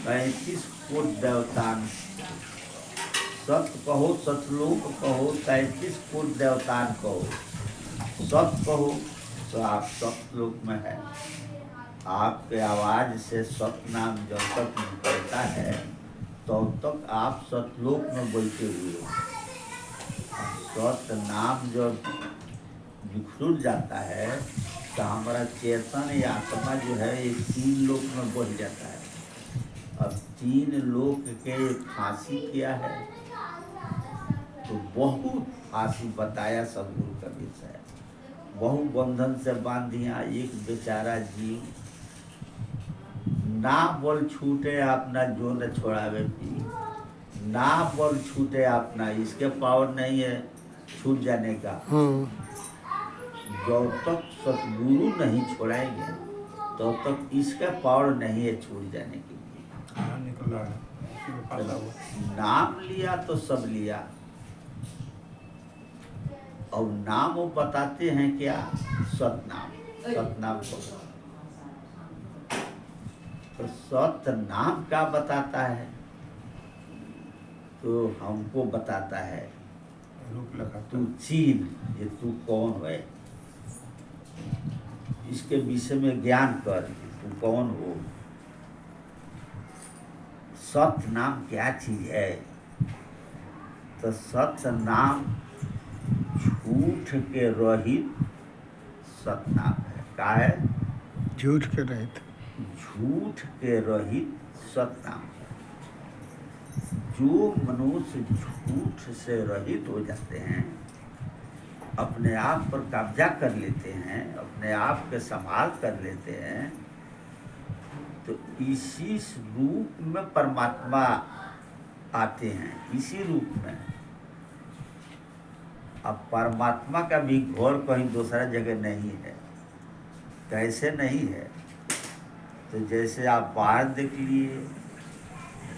35 coat देवतान, सत कहो सतलोक कहो, 33 कोट देवतान कहो, सत कहो तो आप सतलोक में है। आपके आवाज से सत नाम जब तक निकलता है तब तक आप सतलोक में बैठे हुए हो। सत नाम जब बिखर जाता है तो हमारा चेतन या आत्मा जो है ये 3 लोक में बढ़ जाता है। अब 3 लोक के फांसी क्या है, तो बहुत फांसी बताया सदगुरु का विषय। बहु बंधन से बांधिया एक बेचारा जीव, ना बल छूटे अपना जो न छोड़ावे पी, ना बल छूटे अपना, इसके पावर नहीं है छूट जाने का। जब तक सतगुरु नहीं छोड़ाएंगे तब तक इसका पावर नहीं है छूट जाने की। नाम लिया तो सब लिया। और नाम वो बताते हैं क्या, सतनाम, सतनाम को। तो सतनाम क्या बताता है, तो हमको बताता है तू चीन, ये तू कौन है, इसके विषय में ज्ञान कर, तू कौन हो। सत नाम क्या चीज है, तो सत नाम झूठ के रहित सतनाम है। क्या है, झूठ के रहित, झूठ के रहित सतनाम है। जो मनुष्य झूठ से रहित हो जाते हैं, अपने आप पर कब्जा कर लेते हैं, अपने आप के संभाल कर लेते हैं, तो इसी रूप में परमात्मा आते हैं, इसी रूप में। अब परमात्मा का भी घोर कहीं दूसरा जगह नहीं है। कैसे नहीं है, तो जैसे आप बाहर देख लिए,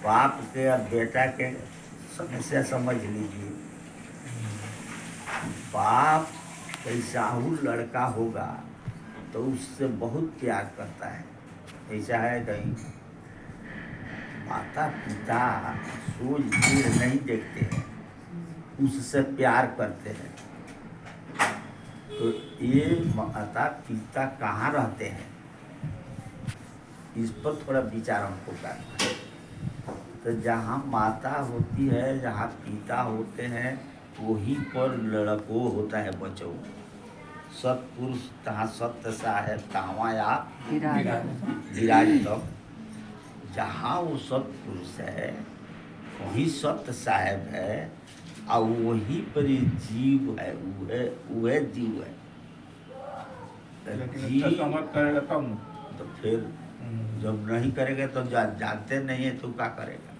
बाप के और बेटा के समस्या समझ लीजिए। बाप कैसा लड़का होगा तो उससे बहुत प्यार करता है, ऐसा है कहीं। माता पिता सोच दूर नहीं देखते हैं, उससे प्यार करते हैं। तो ये माता पिता कहाँ रहते हैं, इस पर थोड़ा विचार हमको करना है। तो जहाँ माता होती है, जहाँ पिता होते हैं, वहीं पर लड़को होता है बचो। सतपुरुष तहाँ सत्य साहेब तहाँ आप विराज। जहाँ वो सतपुरुष है वही सत्य साहेब है, और वही पर जीव है, वह जीव है। जीव करेगा तब, तो फिर जब नहीं करेगा तो जानते नहीं है तो क्या करेगा।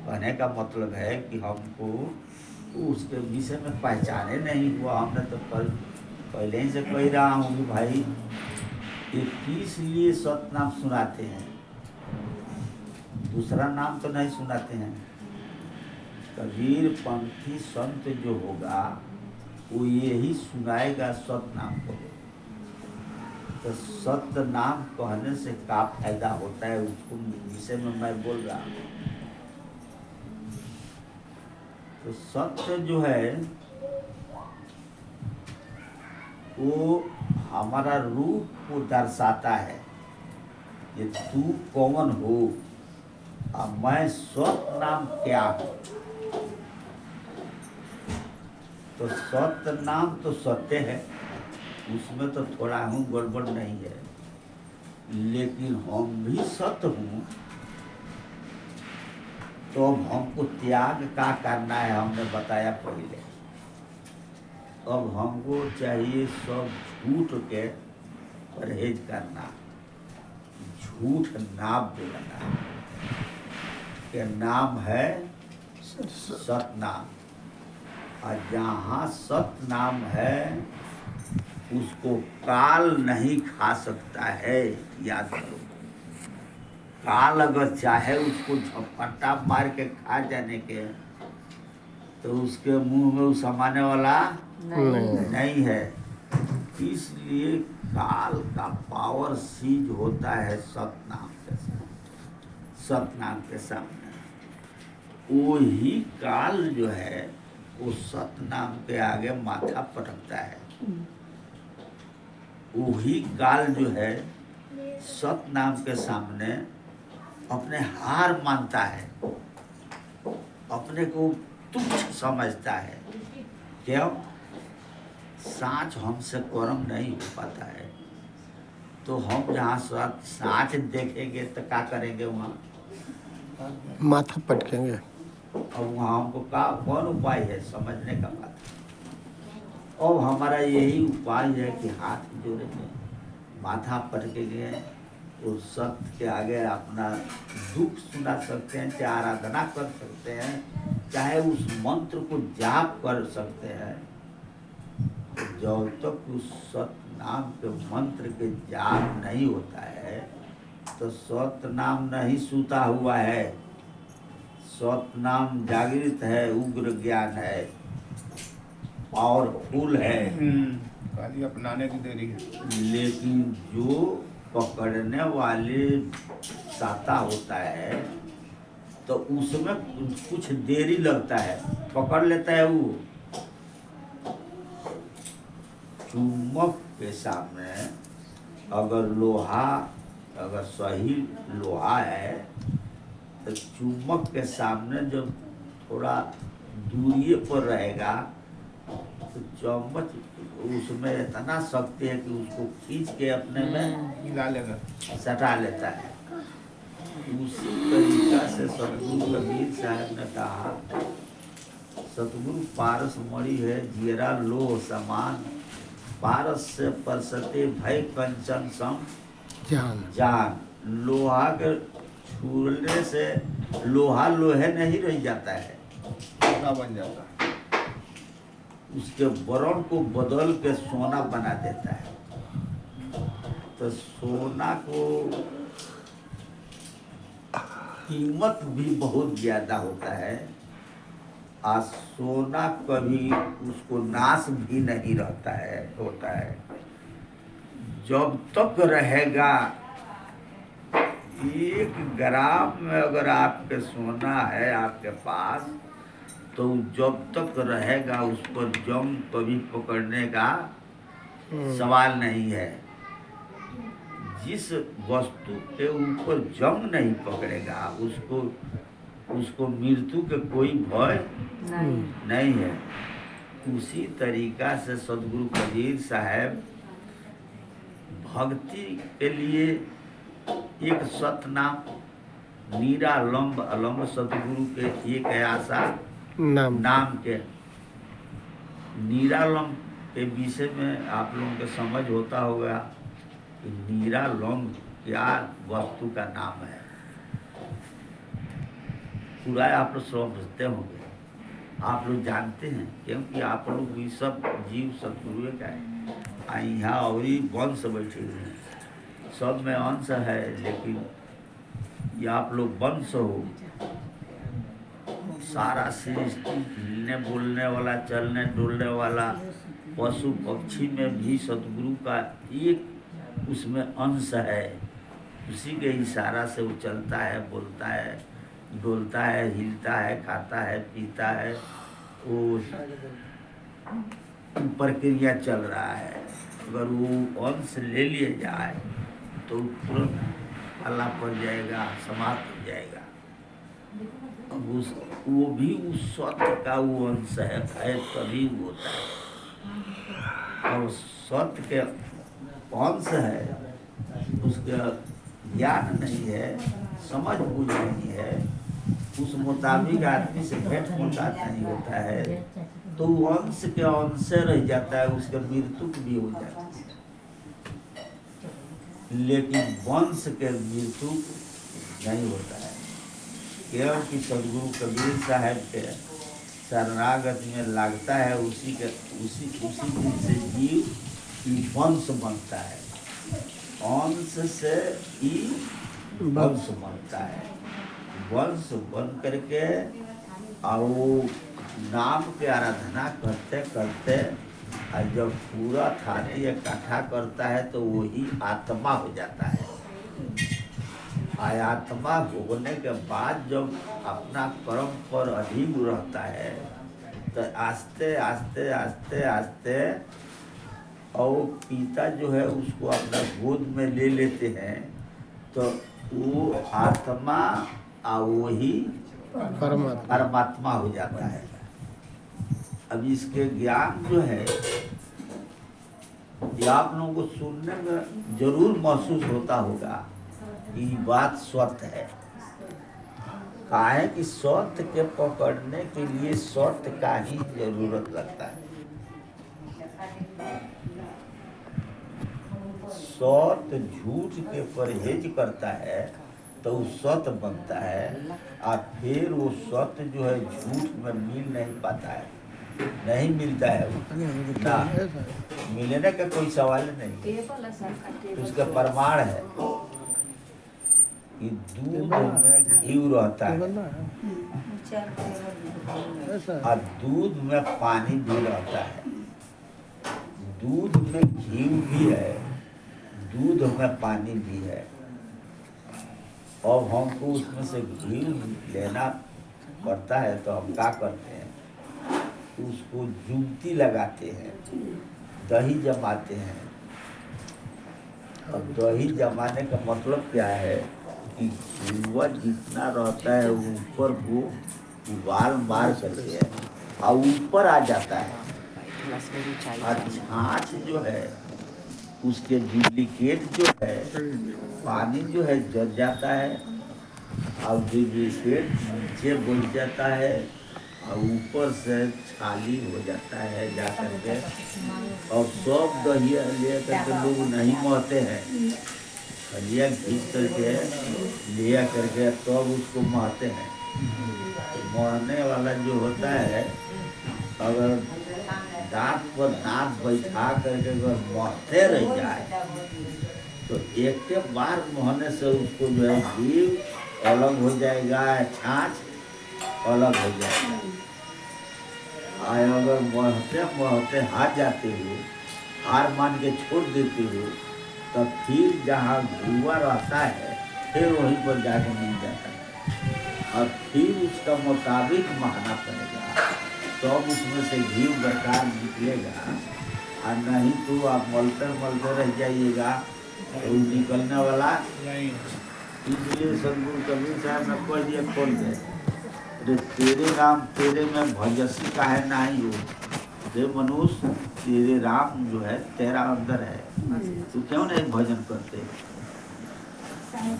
कहने का मतलब है कि हमको उसके विषय में पहचाने नहीं हुआ। हमने तो पहले ही से कह रहा हूँ कि भाई ये किस लिए सतनाम सुनाते हैं, दूसरा नाम तो नहीं सुनाते हैं। कबीर पंथी संत जो होगा वो यही सुनाएगा सतनाम को। तो सत्य नाम कहने से क्या फायदा होता है, उसको विषय में मैं बोल रहा हूँ। तो सत्य जो है वो हमारा रूप को दर्शाता है, ये तू कौन हो और मैं सत्य नाम क्या हूँ। तो सत्य नाम तो सत्य है, उसमें तो थोड़ा हूँ गड़बड़ नहीं है, लेकिन हम भी सत्य हूँ। तो अब हमको त्याग का करना है, हमने बताया पहले। अब हमको चाहिए सब झूठ के परहेज करना, झूठ नाम बोलना के नाम है सतनाम। और जहाँ सतनाम है उसको काल नहीं खा सकता है, याद करो। काल अगर चाहे उसको झपट्टा मार के खा जाने के, तो उसके मुंह में समाने वाला नहीं है। इसलिए काल का पावर सीज होता है सतनाम के साथ। सतनाम के सामने। वही काल जो है वो सतनाम के आगे माथा पटकता है। वही काल जो है सतनाम के सामने अपने हार मानता है, अपने को तुच्छ समझता है। क्यों? साँच हमसे कर्म नहीं हो पाता है, तो हम जहाँ साँच देखेंगे तो क्या करेंगे? वहाँ माथा पटकेंगे। और वहाँ हमको कौन उपाय है समझने का बात है। और हमारा यही उपाय है कि हाथ जोड़ेंगे, माथा पटकेंगे, उस सत्य के आगे अपना दुख सुना सकते हैं, चाहे आराधना कर सकते हैं, चाहे उस मंत्र को जाप कर सकते हैं। तो जब तक उस सत्य नाम के मंत्र के जाप नहीं होता है तो सत्य नाम नहीं सूता हुआ है। सत्य नाम जागृत है, उग्र ज्ञान है, पावरफुल है। खाली अपनाने की देरी है। लेकिन जो पकड़ने वाले साता होता है तो उसमें कुछ देरी लगता है, पकड़ लेता है। वो चुम्बक के सामने अगर लोहा, अगर सही लोहा है तो चुम्बक के सामने जब थोड़ा दूरी पर रहेगा तो चम्मच उसमें इतना शक्ति है कि उसको खींच के अपने में मिला लेगा, सटा लेता है। उसी तरीका से सतगुरु कबीर साहब ने कहा, सतगुरु पारस मणि है जीरा लोह समान, पारस से परसते भय कंचन सम जान। लोहा के छूलने से लोहा लोहे नहीं रह जाता है, सोना बन जाता है। उसके वर्ण को बदल के सोना बना देता है। तो सोना को कीमत भी बहुत ज्यादा होता है, और सोना कभी उसको नाश भी नहीं रहता है, होता है। जब तक रहेगा, 1 ग्राम में अगर आपके सोना है आपके पास, तो जब तक रहेगा उस पर जंग कभी पकड़ने का सवाल नहीं है। जिस वस्तु के ऊपर जंग नहीं पकड़ेगा उसको मृत्यु के कोई भय नहीं है। उसी तरीका से सदगुरु कबीर साहब भक्ति के लिए एक सतनाम निरालंब अलंब सदगुरु के एक आशा नाम के निरालंब के विषय में आप लोगों को समझ होता होगा कि निरालंब क्या वस्तु का नाम है। पूरा आप लोग समझते होंगे, आप लोग जानते हैं, क्योंकि आप लोग भी सब जीव सतगुरु का है। यहाँ और वंश बैठे हुए हैं, सब में अंश है, लेकिन ये आप लोग वंश हो। सारा सृष्टि हिलने बोलने वाला, चलने डोलने वाला पशु पक्षी में भी सतगुरु का एक उसमें अंश है। उसी के इशारा से वो चलता है, बोलता है, डोलता है, हिलता है, खाता है, पीता है। वो प्रक्रिया चल रहा है। अगर वो अंश ले लिया जाए तो तुरंत अल्लाह पड़ जाएगा, समाप्त हो जाएगा। अब वो भी उस सत्य का वो अंश है तभी होता है। और सत्य के अंश है, उसका ज्ञान नहीं है, समझ बूझ नहीं है, उस मुताबिक आदमी से भेंट मुलाकात नहीं होता है, तो अंश के अंश से रह जाता है, उसका मृत्यु भी हो जाती है। लेकिन वंश के मृत्यु नहीं होता है, क्योंकि सदगुरु कबीर साहब के शरणागत में लगता है। उसी दिन से जीव वंश बनता है, अंश से ही वंश बनता है। वंश बन करके और वो नाम की आराधना करते करते और जब पूरा थाली इकट्ठा करता है तो वही आत्मा हो जाता है। आत्मा भोगने के बाद जब अपना कर्म पर अधीन रहता है तो आस्ते आस्ते आस्ते आस्ते और पिता जो है उसको अपना गोद में ले लेते हैं, तो वो आत्मा और वही परमात्मा परमात्मा हो जाता है। अब इसके ज्ञान जो है ये आप लोगों को सुनने में जरूर महसूस होता होगा कि बात सत्य है। काहे कि सत्य के पकड़ने के लिए सत्य का ही जरूरत लगता है। सत्य झूठ के परहेज करता है तो वो सत्य बनता है, और फिर वो सत्य जो है झूठ में मिल नहीं पाता है, नहीं मिलता है वो ना, मिलने का कोई सवाल नहीं। तो उसका प्रमाण है कि दूध में घी रहता है और दूध में पानी भी रहता है। दूध में घी भी है, दूध में पानी भी है। और हमको उसमें से घी लेना पड़ता है तो हम क्या करते हैं, उसको जुगती लगाते हैं, दही जमाते हैं। अब दही जमाने का मतलब क्या है कि गुआ जितना रहता है ऊपर को उबाल मार करके है और ऊपर आ जाता है, और छाछ जो है उसके डुप्लीकेट जो है पानी जो है जल जाता है और डुप्लीकेट नीचे बढ़ जाता है और ऊपर से छाली हो जाता है जा करके। और सब दहिया ले करके लोग नहीं महते हैं, खलिया घीच करके लिया करके तब उसको महते हैं। महने वाला जो होता है, अगर दांत पर दांत बैठा करके अगर महते रह जाए तो एक के बार महने से उसको जो है घी अलग हो जाएगा, छाछ अलग हो जाएगा। अगर महते महते हाथ जाते हो, हार मान के छोड़ देते हो, तब फिर जहाँ धुआं रहता है फिर वहीं पर जाके मिल जाता है और फिर उसका मुताबिक महना पड़ेगा, तब उसमें से घी बरकार निकलेगा। और नहीं तो आप मलते मलते रह जाइएगा तो निकलने वाला नहीं। इसलिए सदगुरु कबीर साहब ने कह दिया खोल दे, अरे तेरे राम तेरे में भजसी का है नहीं हो, हे मनुष्य तेरे राम जो है तेरा अंदर है, तू क्यों नहीं भजन करते।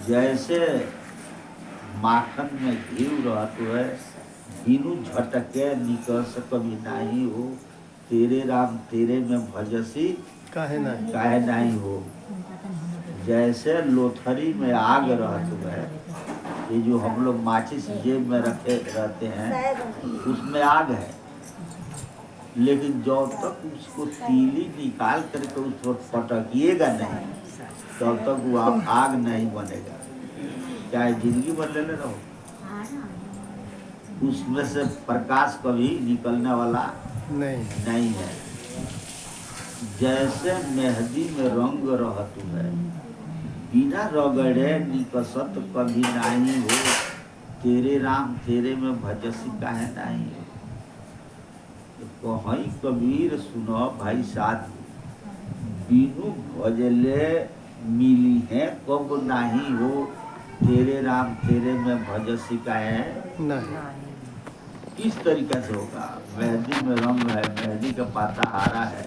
जैसे माखन में घी रहते है, बिनु झटके निकल से कभी नहीं हो, तेरे राम तेरे में भजसी काहे नहीं हो। जैसे लोथरी में आग रहते है, ये जो हम लोग माचिस जेब में रखे रहते हैं उसमें आग है, लेकिन जब तक उसको तीली निकाल करके उस पर फटकिएगा नहीं तब तक वो आग नहीं बनेगा, चाहे जिंदगी भर ले रहो, उसमें से प्रकाश कभी निकलने वाला नहीं है। जैसे मेहंदी में रंग रहतु है, बिना रगड़े निकसत कभी नहीं हो, तेरे राम तेरे में भजसी काहे नहीं हो। तो कहीं कबीर सुनो भाई साथ, बिनु भजले मिली है कब नहीं हो, तेरे राम तेरे में भजसी काहे नहीं। किस तरीके से होगा। मेहंदी में रंग है, मेहंदी का पाता हरा है,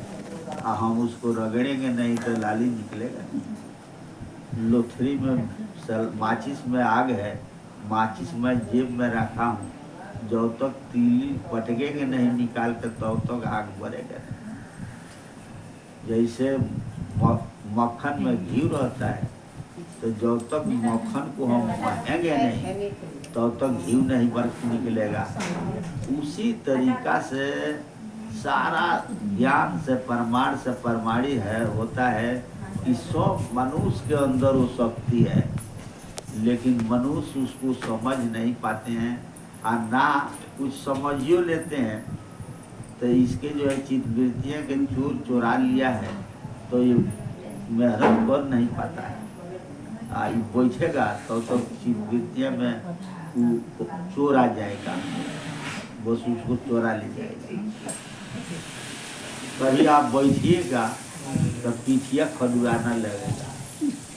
हम उसको रगड़ेंगे नहीं तो लाली निकलेगा। लोथरी में माचिस में आग है, माचिस में जेब में रखा हूँ, जब तक तीली पटकेंगे नहीं निकाल कर तब तक आग बढ़ेगा। जैसे मक्खन में घी रहता है, तो जब तक मक्खन को हम महेंगे नहीं तब तक घी नहीं बर्फ निकलेगा। उसी तरीका से सारा ज्ञान से प्रमाण से प्रमाणी है होता है कि सब मनुष्य के अंदर वो शक्ति है, लेकिन मनुष्य उसको समझ नहीं पाते हैं और ना कुछ समझियो लेते हैं, तो इसके जो है चित्तवृत्तियाँ के चोर चुरा लिया है तो ये मेहनत कर नहीं पाता है। बैठेगा तो सब चित्तवृत्तियाँ में वो चोर आ जाएगा, बस उसको चोरा ले जाएगा। कभी आप बैठिएगा तो पीठिया खजुआना लगेगा,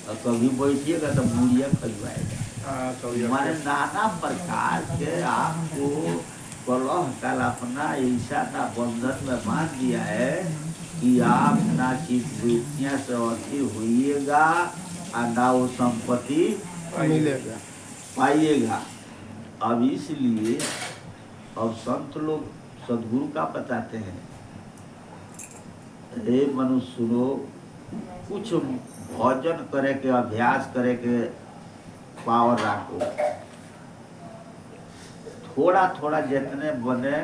और कभी बैठिएगा तो मुड़िया खजुआएगा। हाँ, कभी माने नाना प्रकार के आपको कलह कल्पना ऐसा ना बंधन में बांध दिया है कि आप ना चित्तवृत्तियाँ से अति होइएगा और ना वो संपत्ति मिलेगा। पाइएगा। अब इसलिए अब संत लोग सदगुरु का बताते हैं, हे मनुष्य सुनो, कुछ भोजन करे के अभ्यास करे के पावर रखो, थोड़ा थोड़ा जितने बने